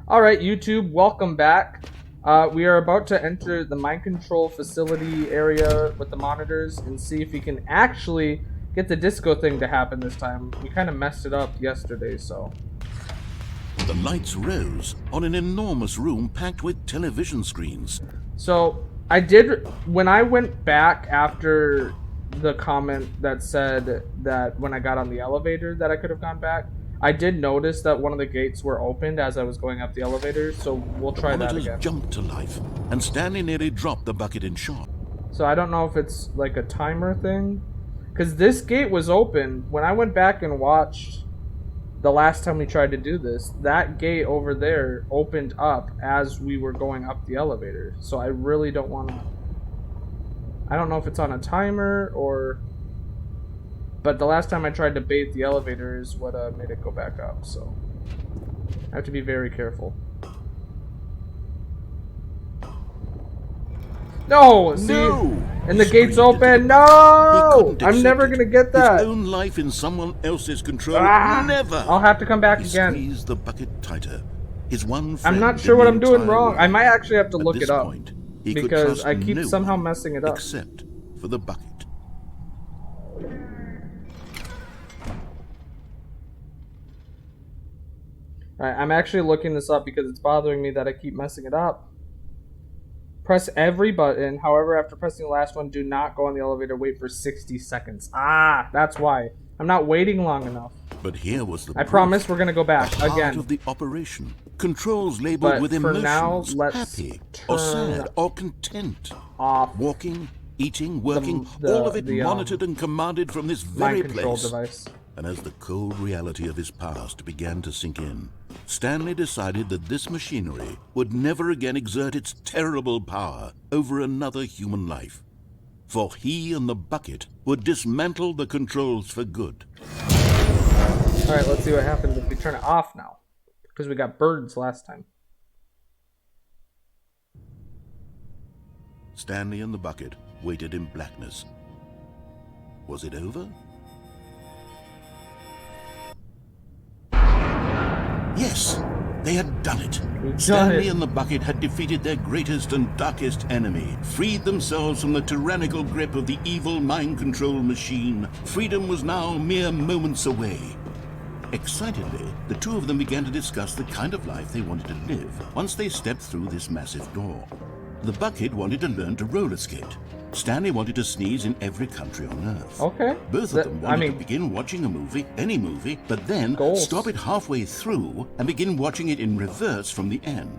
Alright, YouTube, welcome back. We are about to enter the mind control facility area with the monitors and see if we can actually get the disco thing to happen this time. We kind of messed it up yesterday, so. The lights rose on an enormous room packed with television screens. So, when I went back after the comment that said that when I got on the elevator that I could have gone back, I did notice that one of the gates were opened as I was going up the elevator, so we'll try that again. The monitors jumped to life, and Stanley nearly dropped the bucket in shock. So I don't know if it's like a timer thing, because this gate was open. When I went back and watched the last time we tried to do this, that gate over there opened up as we were going up the elevator. So I really don't want to... I don't know if it's on a timer or... But the last time I tried to bait the elevator is what made it go back up, so I have to be very careful. No! See? No! And the gate's open! No! I'm never gonna get that! His own life in someone else's control. Never! I'll have to come back he again. Squeezed the bucket tighter. His one friend I'm not sure what I'm doing wrong. world. I might actually have to look it up. Point, he because could I keep no somehow messing it up. Except for the bucket. Alright, I'm actually looking this up because it's bothering me that I keep messing it up. Press every button. However, after pressing the last one, do not go on the elevator. Wait for 60 seconds. Ah, that's why. I'm not waiting long enough. But here was the I promise we're going to go back the heart again. of the operation. Controls labeled But with for emotions. now, let's happy or turn sad or content. off Walking, eating, working, the all of it monitored and commanded from this very mind control place. device. And as the cold reality of his past began to sink in, Stanley decided that this machinery would never again exert its terrible power over another human life. For he and the bucket would dismantle the controls for good. Alright, let's see what happens if we turn it off now. Because we got birds last time. Stanley and the bucket waited in blackness. Was it over? Yes, they had done it. Stanley and the bucket had defeated their greatest and darkest enemy, freed themselves from the tyrannical grip of the evil mind control machine. Freedom was now mere moments away. Excitedly, the two of them began to discuss the kind of life they wanted to live once they stepped through this massive door. The bucket wanted to learn to roller skate. Stanley wanted to sneeze in every country on Earth. Okay. Both of them wanted to begin watching a movie, any movie, but then stop it halfway through and begin watching it in reverse from the end.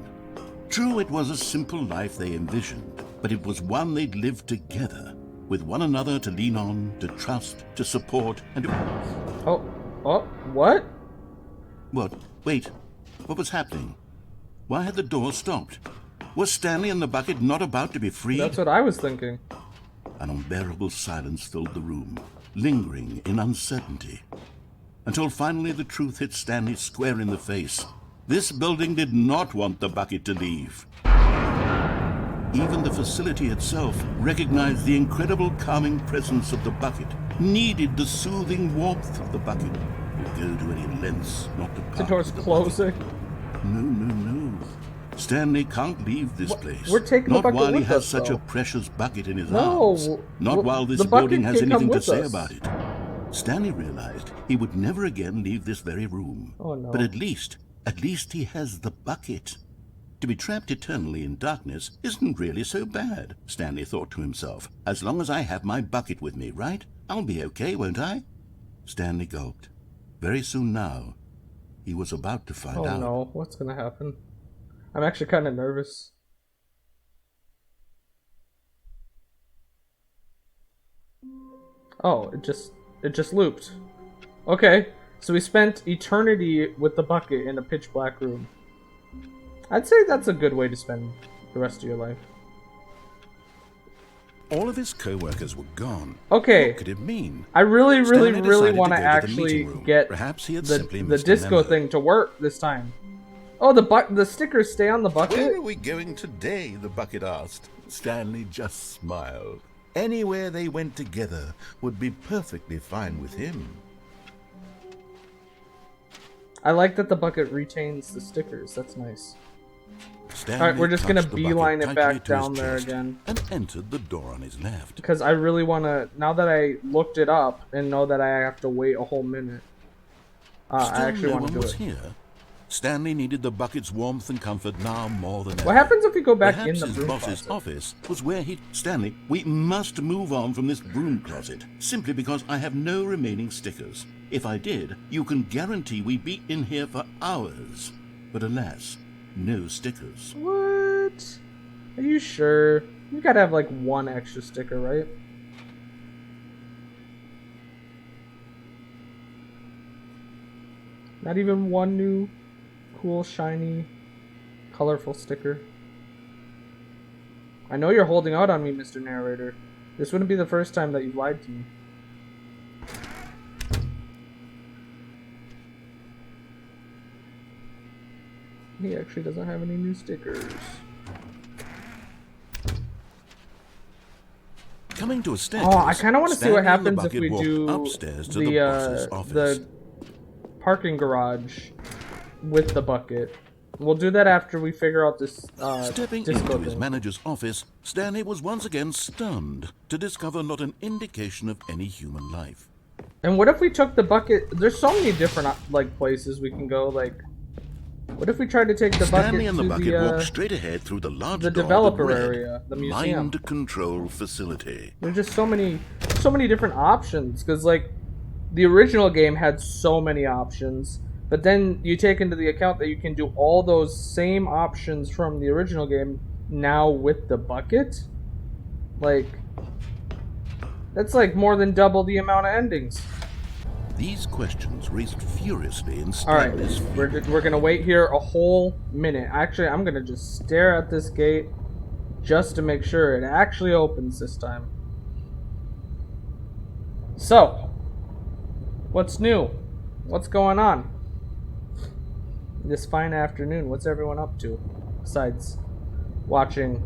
True, it was a simple life they envisioned, but it was one they'd lived together, with one another to lean on, to trust, to support, and to... What? What? Wait. What was happening? Why had the door stopped? Was Stanley and the bucket not about to be freed? That's what I was thinking. An unbearable silence filled the room, lingering in uncertainty. Until finally the truth hit Stanley square in the face. This building did not want the bucket to leave. Even the facility itself recognized the incredible calming presence of the bucket, needed the soothing warmth of the bucket, would go to any lengths not to part The door's with closing. No. Stanley can't leave this place. We're taking the bucket while he with has us, such though. a precious bucket in his arms. Not while this the bucket building has can come anything to with say us. about it. Stanley realized he would never again leave this very room. Oh, no. But at least he has the bucket. To be trapped eternally in darkness isn't really so bad, Stanley thought to himself. As long as I have my bucket with me, right? I'll be okay, won't I? Stanley gulped. Very soon now, he was about to find out. Oh no, what's gonna happen? I'm actually kind of nervous. Oh, it just looped. Okay, so we spent eternity with the bucket in a pitch black room. I'd say that's a good way to spend the rest of your life. All of his co-workers were gone. Okay. What could it mean? I really want to to actually get Perhaps he had the disco thing to work this time. Oh, the stickers stay on the bucket? Where are we going today? The bucket asked. Stanley just smiled. Anywhere they went together would be perfectly fine with him. I like that the bucket retains the stickers. That's nice. Stanley Alright, we're just gonna touched the beeline bucket it back tightly to his down there chest again. and entered the door on his left. Because I really want to, now that I looked it up and know that I have to wait a whole minute, I actually want to do it. Here. Stanley needed the bucket's warmth and comfort now more than ever. What happens if we go back Perhaps in the his broom boss's closet? office was where he... Stanley, we must move on from this broom closet, simply because I have no remaining stickers. If I did, you can guarantee we'd be in here for hours. But alas, no stickers. What? Are you sure? You gotta have like one extra sticker, right? Not even one new, cool, shiny, colorful sticker. I know you're holding out on me, Mr. Narrator. This wouldn't be the first time that you've lied to me. He actually doesn't have any new stickers. Coming to a staircase, Oh, I kind of want to see what Stanley and happens if we bucket do walked upstairs to the boss's office. the parking garage with the bucket. We'll do that after we figure out this Stepping disco into his thing. manager's office, Stanley was once again stunned to discover not an indication of any human life. And what if we took the bucket? There's so many different like places we can go. Like, what if we tried to take the bucket Stanley and the to bucket walked straight ahead through the large the door developer that read, area, the museum? Mind Control Facility. There's just so many different options. Because like, the original game had so many options. But then you take into the account that you can do all those same options from the original game now with the bucket. Like, that's like more than double the amount of endings. These questions raced furiously in Alright, Stanley's we're gonna wait here a whole minute. Actually, I'm gonna just stare at this gate just to make sure it actually opens this time. So, what's new? What's going on? This fine afternoon, what's everyone up to? Besides watching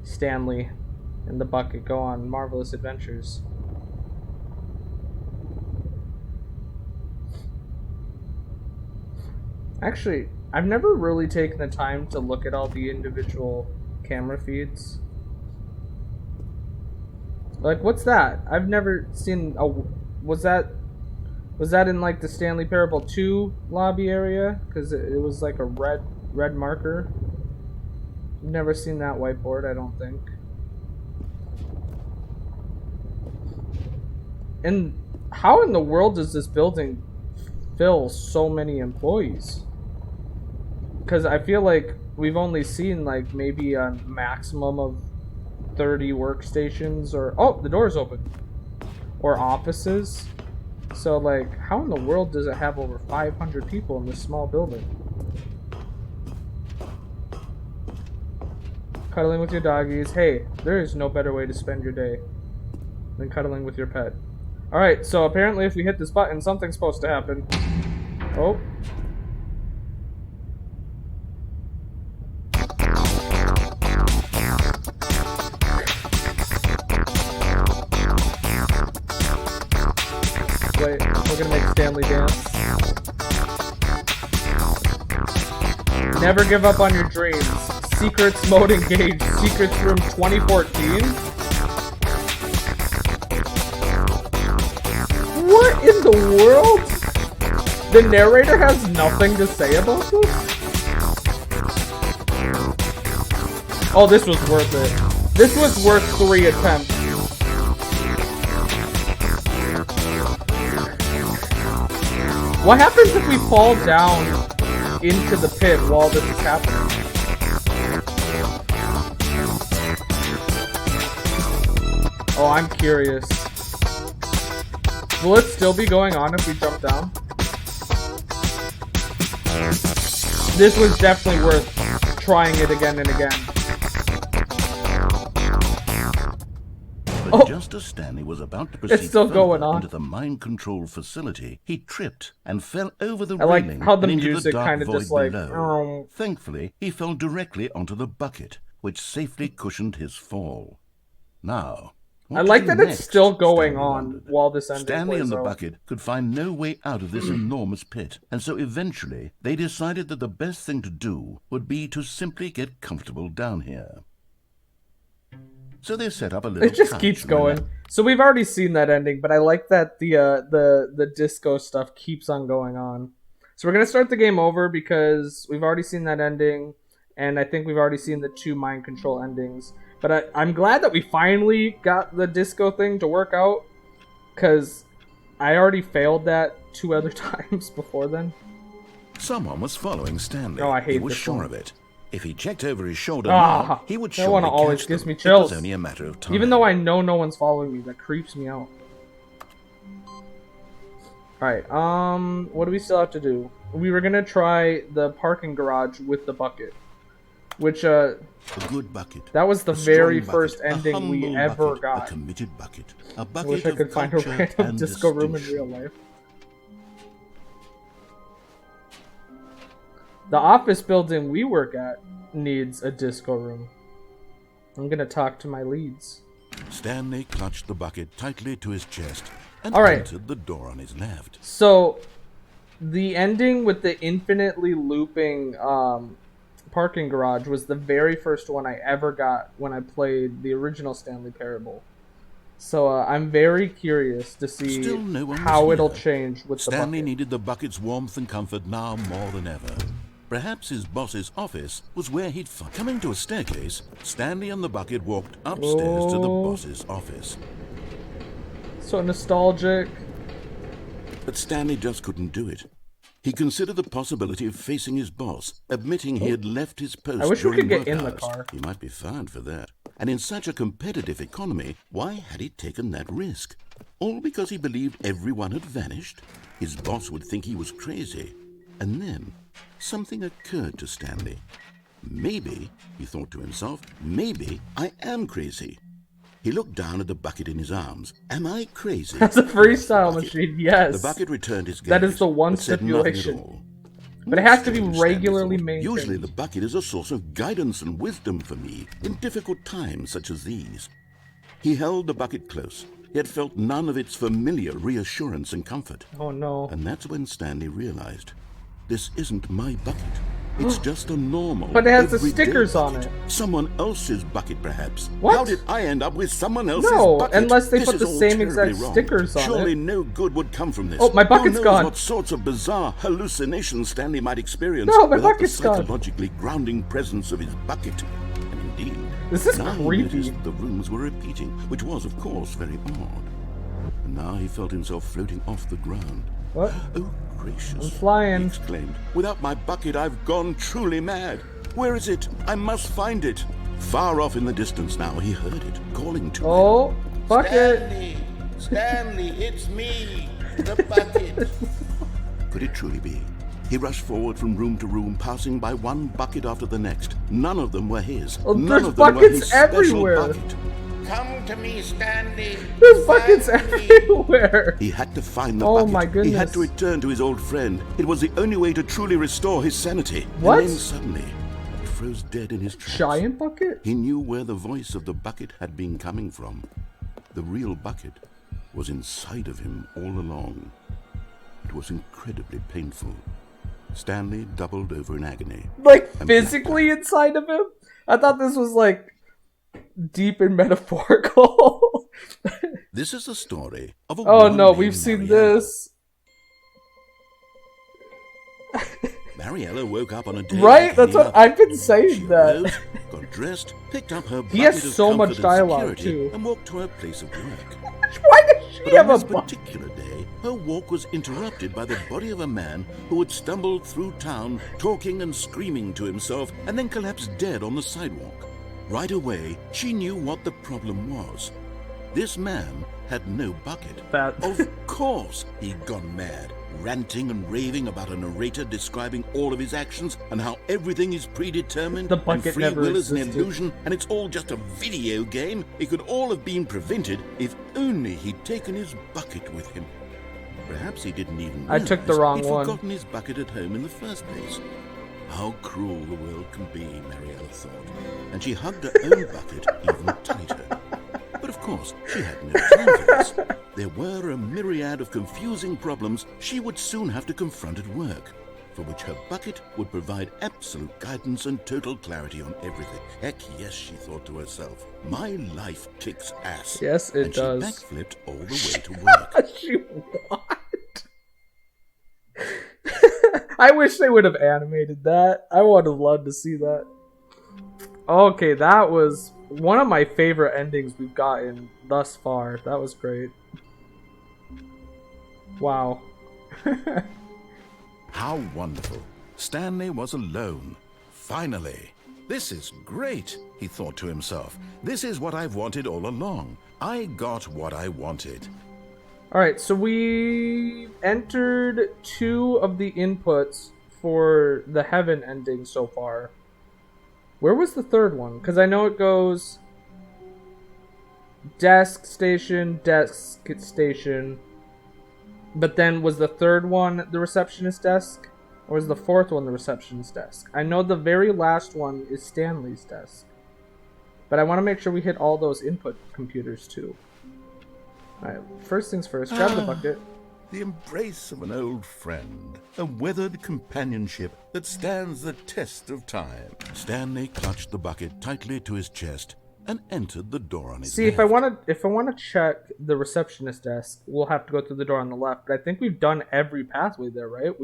Stanley and the bucket go on marvelous adventures. Actually, I've never really taken the time to look at all the individual camera feeds. Like, what's that? I've never seen a... Was that in like the Stanley Parable 2 lobby area? Because it was like a red marker. I've never seen that whiteboard, I don't think. And how in the world does this building fill so many employees? Because I feel like we've only seen like maybe a maximum of 30 workstations or... Oh, the door's open. Or offices. So like, how in the world does it have over 500 people in this small building? Cuddling with your doggies. Hey, there is no better way to spend your day than cuddling with your pet. Alright, so apparently if we hit this button, something's supposed to happen. Oh. Wait, we're gonna make Stanley dance. Never give up on your dreams. Secrets mode engaged. Secrets room 2014? What in the world? The narrator has nothing to say about this? Oh, this was worth it. This was worth 3 attempts. What happens if we fall down into the pit while this is happening? Oh, I'm curious. Will it still be going on if we jump down? This was definitely worth trying it again and again. But just as Stanley was about to proceed still going further on. into the mind control facility, he tripped and fell over the I like railing how the and into the music dark kind of void just like... below. Thankfully, he fell directly onto the bucket, which safely cushioned his fall. Now, I like that it's still going on while this ending Stanley plays and the out. bucket could find no way out of this enormous pit, and so eventually they decided that the best thing to do would be to simply get comfortable down here. So they set up a little. It just keeps going. So we've already seen that ending, but I like that the disco stuff keeps on going on. So we're gonna start the game over because we've already seen that ending, and I think we've already seen the 2 mind control endings. But I'm glad that we finally got the disco thing to work out, because I already failed that 2 other times before then. Someone was following Stanley. Oh, I hate He was this sure one. of it. If he checked over his shoulder now, he would that surely one always catch gives them. me chills. It was only a matter of time. Even though I know no one's following me, that creeps me out. Alright, what do we still have to do? We were gonna try the parking garage with the bucket. Which, a good bucket. that was the A strong very bucket, first a ending we humble ever bucket, got. A committed bucket. A I bucket wish I could of find a culture random and disco room in distinction. real life. The office building we work at needs a disco room. I'm gonna talk to my leads. Stanley clutched the bucket tightly to his chest and All right. entered the door on his left. So, the ending with the infinitely looping parking garage was the very first one I ever got when I played the original Stanley Parable. So I'm very curious to see Still no one how was it'll here. change with the Stanley bucket. needed the bucket's warmth and comfort now more than ever. Perhaps his boss's office was where he'd find. Coming to a staircase, Stanley and the bucket walked upstairs to the boss's office. So nostalgic. But Stanley just couldn't do it. He considered the possibility of facing his boss, admitting he had left his post I wish we during could get work in the hours. car. He might be fired for that. And in such a competitive economy, why had he taken that risk? All because he believed everyone had vanished? His boss would think he was crazy. And then something occurred to Stanley. Maybe, he thought to himself, maybe I am crazy. He looked down at the bucket in his arms. Am I crazy? That's a freestyle machine, yes. The bucket returned his gaze. That is the one but said nothing at stipulation. all. But it has to be Strange, Stanley regularly thought. maintained. Usually the bucket is a source of guidance and wisdom for me in difficult times such as these. He held the bucket close, yet felt none of its familiar reassurance and comfort. Oh no. And that's when Stanley realized, this isn't my bucket. It's just a normal, But it has the everyday stickers on bucket. it. Someone else's bucket, perhaps. What? How did I end up with someone else's No, bucket? unless they This put is the all same terribly exact wrong. stickers on Surely it. no good would come from this. Oh, my bucket's Who knows gone. what sorts of bizarre hallucinations Stanley might experience No, my without bucket's the gone. psychologically grounding presence of his bucket. And indeed, This is now he creepy. noticed the rooms were repeating, which was, of course, very odd. And now he felt himself floating off the ground. What? Oh, gracious. I'm flying. He exclaimed. Without my bucket, I've gone truly mad. Where is it? I must find it. Far off in the distance now, he heard it, calling to him. Oh, bucket. Stanley, Stanley, it's me, the bucket. Could it truly be? He rushed forward from room to room, passing by one bucket after the next. None of them were his. Oh, None there's of them were buckets his special everywhere. bucket. Come to me, Stanley. There's buckets Find me. everywhere. He had to find the Oh bucket. my He had goodness. to return to his old friend. It was the only way to truly restore his sanity. What? And then suddenly, he froze dead in his tracks. Giant bucket? He knew where the voice of the bucket had been coming from. The real bucket was inside of him all along. It was incredibly painful. Stanley doubled over in agony. Like And physically inside of him? I thought this was like deep and metaphorical. This is the story of a Oh woman no, named we've seen Mariella. this. Mariella woke up on a day Right? like That's any what other. I've been She saying that. arose, got dressed, picked up her He has bucket of so much comfort and dialogue, security, too. and walked to her place of work. Why does she But have on a this bucket? particular day, her walk was interrupted by the body of a man who had stumbled through town, talking and screaming to himself, and then collapsed dead on the sidewalk. Right away, she knew what the problem was. This man had no bucket. That- Of course he'd gone mad, ranting and raving about a narrator describing all of his actions and how everything is predetermined The and bucket free never will is an existed. illusion and it's all just a video game. It could all have been prevented if only he'd taken his bucket with him. Perhaps he didn't even I took the realize wrong he'd one. forgotten his bucket at home in the first place. How cruel the world can be, Mariella thought, and she hugged her own bucket even tighter. But of Of course, she had no time for this. There were a myriad of confusing problems she would soon have to confront at work, for which her bucket would provide absolute guidance and total clarity on everything. Heck yes, she thought to herself, my life kicks ass. Yes, it and does. She backflipped all the way to work. She what? I wish they would have animated that. I would have loved to see that. Okay, that was one of my favorite endings we've gotten thus far. That was great. Wow. How wonderful. Stanley was alone. Finally. This is great, he thought to himself. This is what I've wanted all along. I got what I wanted. Alright, so we entered 2 of the inputs for the heaven ending so far. Where was the third one? Because I know it goes desk station, but then was the third one the receptionist desk? Or was the fourth one the receptionist desk? I know the very last one is Stanley's desk. But I want to make sure we hit all those input computers too. Alright, first things first, grab the bucket. The embrace of an old friend, a weathered companionship that stands the test of time. Stanley clutched the bucket tightly to his chest and entered the door on his left. If I want to check the receptionist desk, we'll have to go through the door on the left. But I think we've done every pathway there, right?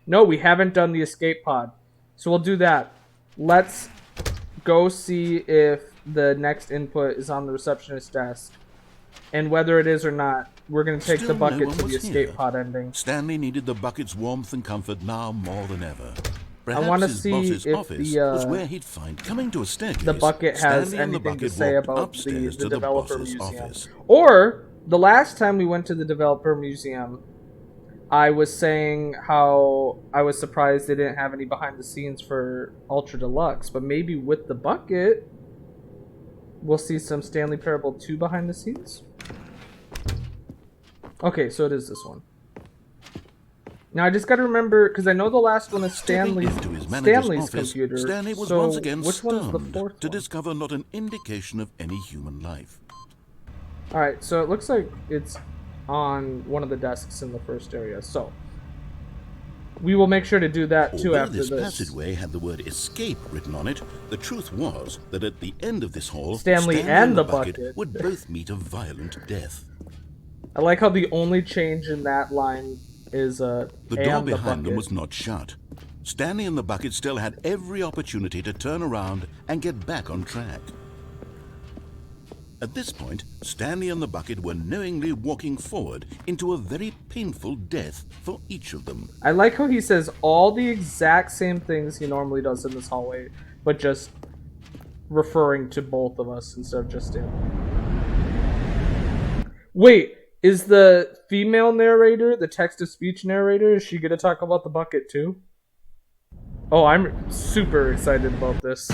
No, we haven't done the escape pod. So we'll do that. Let's go see if the next input is on the receptionist desk. And whether it is or not, we're going to take the bucket to the escape pod ending. Stanley needed the bucket's warmth and comfort now more than ever. Perhaps I want to see if was where he'd find coming to a staircase. The bucket has anything to say about the developer museum. Or, the last time we went to the developer museum, I was saying how I was surprised they didn't have any behind the scenes for Ultra Deluxe. But maybe with the bucket, we'll see some Stanley Parable 2 behind the scenes. Okay, so it is this one. Now I just got to remember, because I know the last one is Stanley's computer. Stanley was once again stunned to discover not an indication of any human life. Alright, so it looks like it's on one of the desks in the first area, so we will make sure to do that too. After this passageway had the word escape written on it, the truth was that at the end of this hall, Stanley and the bucket would both meet a violent death. I like how the only change in that line is the door behind them was not shut. Stanley and the bucket still had every opportunity to turn around and get back on track. At this point, Stanley and the bucket were knowingly walking forward into a very painful death for each of them. I like how he says all the exact same things he normally does in this hallway, but just referring to both of us instead of just him. Wait, is the female narrator, the text-to-speech narrator, is she going to talk about the bucket too? Oh, I'm super excited about this.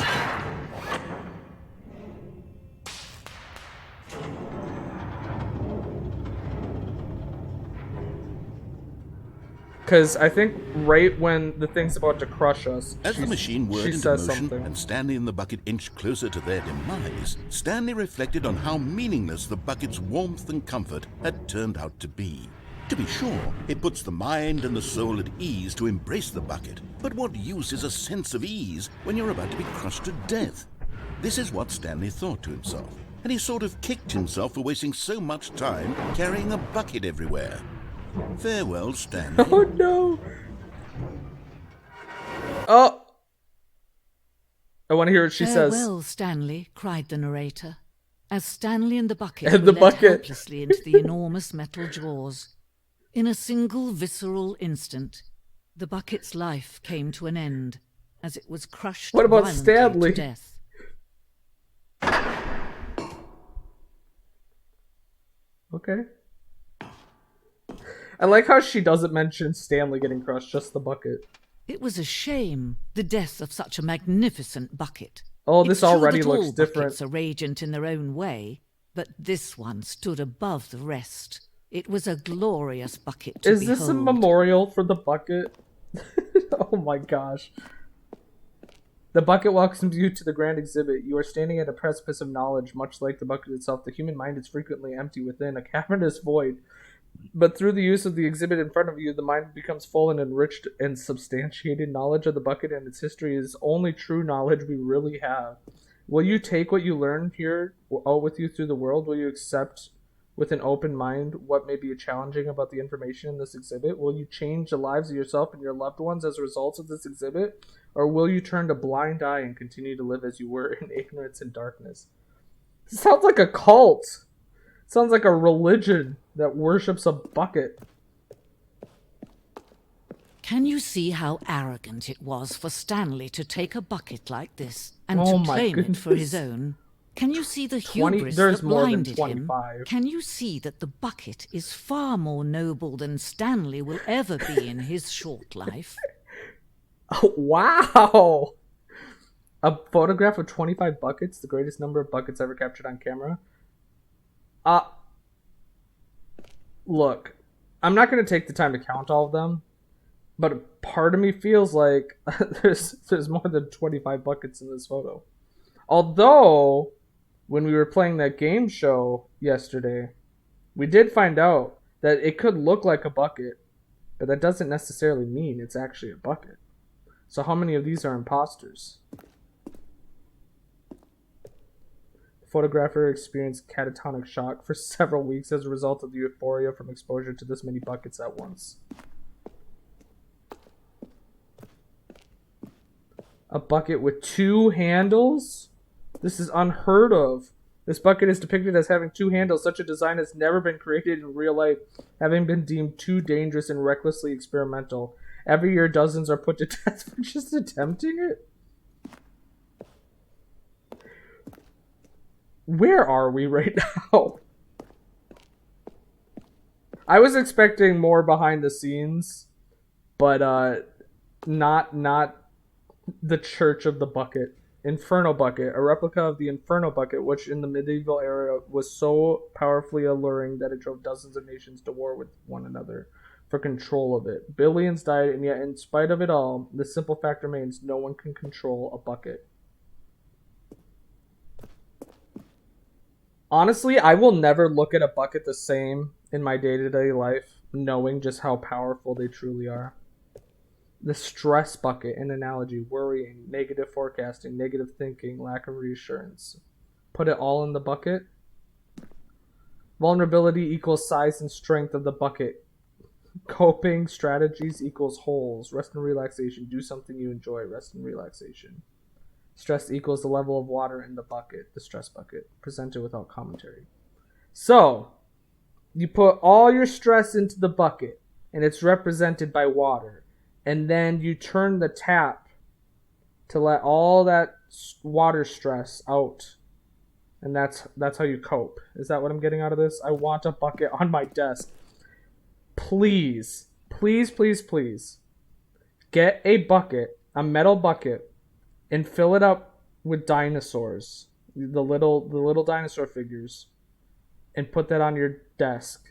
Because I think right when the thing's about to crush us, as the machine whirred into motion and Stanley and the bucket inched closer to their demise, Stanley reflected on how meaningless the bucket's warmth and comfort had turned out to be. To be sure, it puts the mind and the soul at ease to embrace the bucket, but what use is a sense of ease when you're about to be crushed to death? This is what Stanley thought to himself, and he sort of kicked himself for wasting so much time carrying a bucket everywhere. Farewell, Stanley. Oh no! Oh! I want to hear what she says. Farewell, Stanley, cried the narrator, as Stanley and the bucket and were the led helplessly into the enormous metal jaws. In a single visceral instant, the bucket's life came to an end as it was crushed what about violently Stanley? to death. Okay. I like how she doesn't mention Stanley getting crushed, just the bucket. It was a shame, the death of such a magnificent bucket. Oh, this already looks looks different. Buckets are radiant in their own way, but this one stood above the rest. It was a glorious bucket to behold. Is this a memorial for the bucket? Oh my gosh. The bucket welcomes you to the grand exhibit. You are standing at a precipice of knowledge, much like the bucket itself. The human mind is frequently empty within, a cavernous void. But through the use of the exhibit in front of you, the mind becomes full and enriched and substantiated. Knowledge of the bucket and its history is only true knowledge we really have. Will you take what you learn here out with you through the world? Will you accept with an open mind what may be challenging about the information in this exhibit? Will you change the lives of yourself and your loved ones as a result of this exhibit? Or will you turn a blind eye and continue to live as you were in ignorance and darkness? It sounds like a cult. It sounds like a religion that worships a bucket. Can you see how arrogant it was for Stanley to take a bucket like this and Oh to my claim it for his goodness. own? Can you see the 20 hubris there's that more than blinded him? 25. Can you see that the bucket is far more noble than Stanley will ever be in his short life? Oh, wow! A photograph of 25 buckets, the greatest number of buckets ever captured on camera. Look, I'm not going to take the time to count all of them, but a part of me feels like there's more than 25 buckets in this photo. Although, when we were playing that game show yesterday, we did find out that it could look like a bucket, but that doesn't necessarily mean it's actually a bucket. So how many of these are imposters? The photographer experienced catatonic shock for several weeks as a result of the euphoria from exposure to this many buckets at once. A bucket with 2 handles? This is unheard of. This bucket is depicted as having 2 handles. Such a design has never been created in real life, having been deemed too dangerous and recklessly experimental. Every year, dozens are put to death for just attempting it. Where are we right now? I was expecting more behind the scenes, but not the Church of the Bucket. Inferno Bucket, a replica of the Inferno Bucket, which in the medieval era was so powerfully alluring that it drove dozens of nations to war with one another for control of it. Billions died, and yet in spite of it all, the simple fact remains: no one can control a bucket. Honestly, I will never look at a bucket the same in my day-to-day life, knowing just how powerful they truly are. The stress bucket, an analogy: worrying, negative forecasting, negative thinking, lack of reassurance. Put it all in the bucket. Vulnerability equals size and strength of the bucket. Coping strategies equals holes. Rest and relaxation. Do something you enjoy. Rest and relaxation. Stress equals the level of water in the bucket, the stress bucket. Presented without commentary. So, you put all your stress into the bucket, and it's represented by water. And then you turn the tap to let all that water stress out. And that's how you cope. Is that what I'm getting out of this? I want a bucket on my desk. Please, please, please, please, get a bucket, a metal bucket, and fill it up with dinosaurs, the little dinosaur figures, and put that on your desk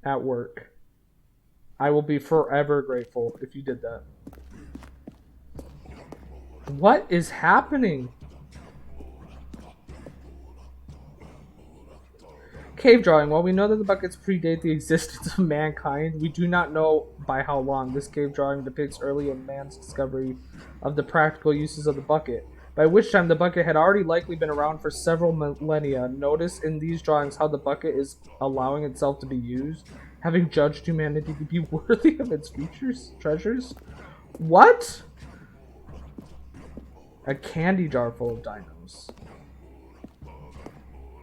at work. I will be forever grateful if you did that. What is happening? Cave drawing. While we know that the buckets predate the existence of mankind, we do not know by how long. This cave drawing depicts early in man's discovery of the practical uses of the bucket, by which time the bucket had already likely been around for several millennia. Notice in these drawings how the bucket is allowing itself to be used, having judged humanity to be worthy of its treasures. What? A candy jar full of dinos.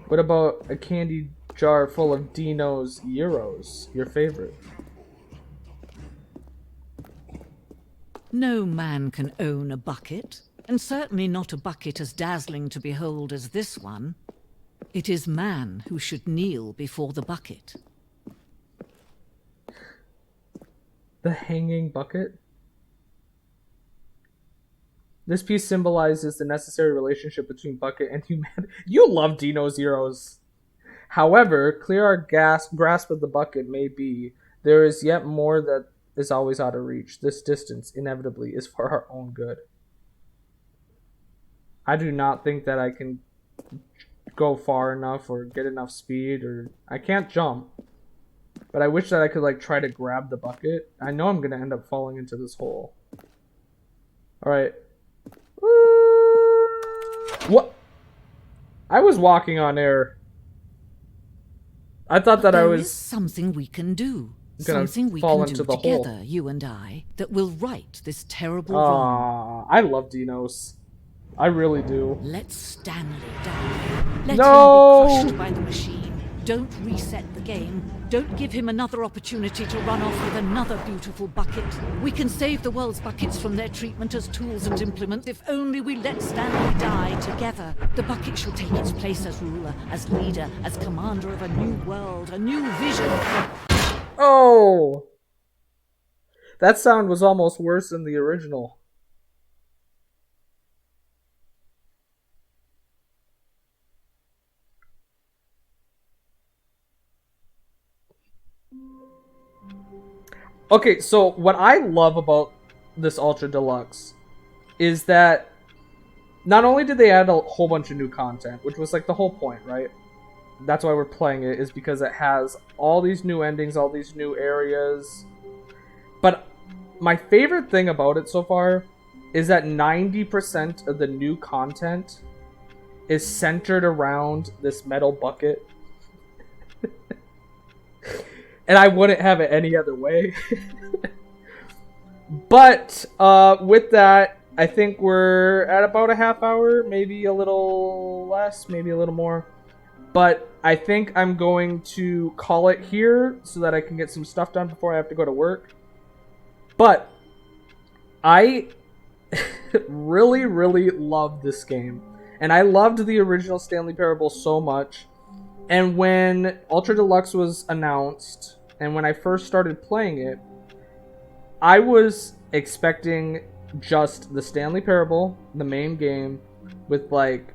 What about a candy jar full of Dino's Euros, your favorite? No man can own a bucket, and certainly not a bucket as dazzling to behold as this one. It is man who should kneel before the bucket. The hanging bucket? This piece symbolizes the necessary relationship between bucket and humanity. You love Dino's Euros. However, clear our grasp of the bucket may be, there is yet more that is always out of reach. This distance, inevitably, is for our own good. I do not think that I can go far enough or get enough speed, or I can't jump. But I wish that I could like try to grab the bucket. I know I'm gonna end up falling into this hole. Alright. What? I was walking on air. I thought that I was... There is something we can do. Gonna Something we fall can into do the hole. together, you and I, that will right this terrible wrong. I love Dinos. I really do. Let Stanley die. Let No! him be crushed by the machine. Don't reset the game. Don't give him another opportunity to run off with another beautiful bucket. We can save the world's buckets from their treatment as tools and implements if only we let Stanley die together. The bucket shall take its place as ruler, as leader, as commander of a new world, a new vision. Oh! That sound was almost worse than the original. Okay, so what I love about this Ultra Deluxe is that not only did they add a whole bunch of new content, which was like the whole point, right? That's why we're playing it, is because it has all these new endings, all these new areas. But my favorite thing about it so far is that 90% of the new content is centered around this metal bucket. And I wouldn't have it any other way. But with that, I think we're at about a half hour, maybe a little less, maybe a little more. But I think I'm going to call it here so that I can get some stuff done before I have to go to work. But I really, really loved this game. And I loved the original Stanley Parable so much. And when Ultra Deluxe was announced, and when I first started playing it, I was expecting just the Stanley Parable, the main game, with like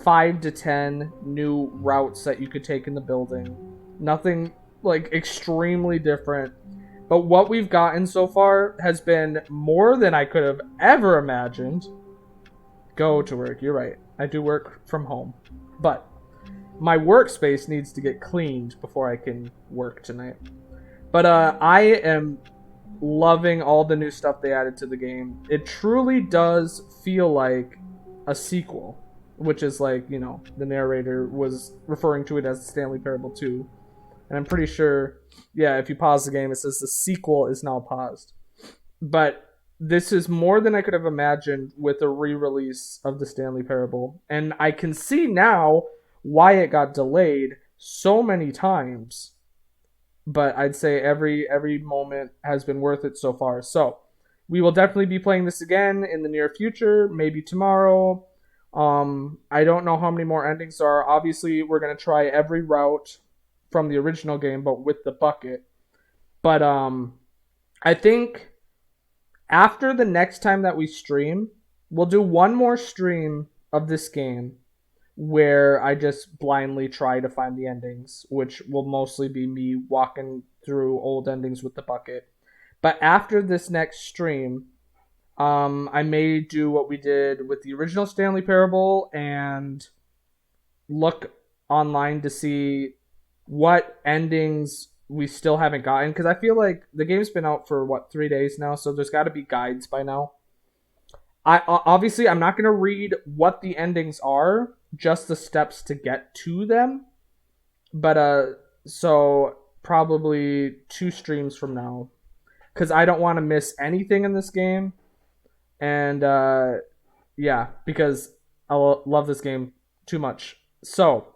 5 to 10 new routes that you could take in the building. Nothing like extremely different. But what we've gotten so far has been more than I could have ever imagined. Go to work, you're right. I do work from home. But my workspace needs to get cleaned before I can work tonight. But I am loving all the new stuff they added to the game. It truly does feel like a sequel, which is like, you know, the narrator was referring to it as the Stanley Parable 2. And I'm pretty sure, yeah, if you pause the game, it says the sequel is now paused. But this is more than I could have imagined with a re-release of the Stanley Parable. And I can see now why it got delayed so many times. But I'd say every moment has been worth it so far. So we will definitely be playing this again in the near future, maybe tomorrow. I don't know how many more endings there are. Obviously, we're going to try every route from the original game, but with the bucket. But I think after the next time that we stream, we'll do one more stream of this game where I just blindly try to find the endings, which will mostly be me walking through old endings with the bucket. But after this next stream, I may do what we did with the original Stanley Parable and look online to see what endings we still haven't gotten, because I feel like the game's been out for 3 days now, so there's got to be guides by now. Obviously I'm not going to read what the endings are, just the steps to get to them. But so probably 2 streams from now, because I don't want to miss anything in this game. And yeah, because I love this game too much. So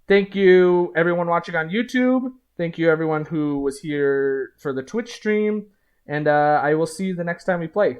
thank you everyone watching on YouTube. Thank you everyone who was here for the Twitch stream. And I will see you the next time we play.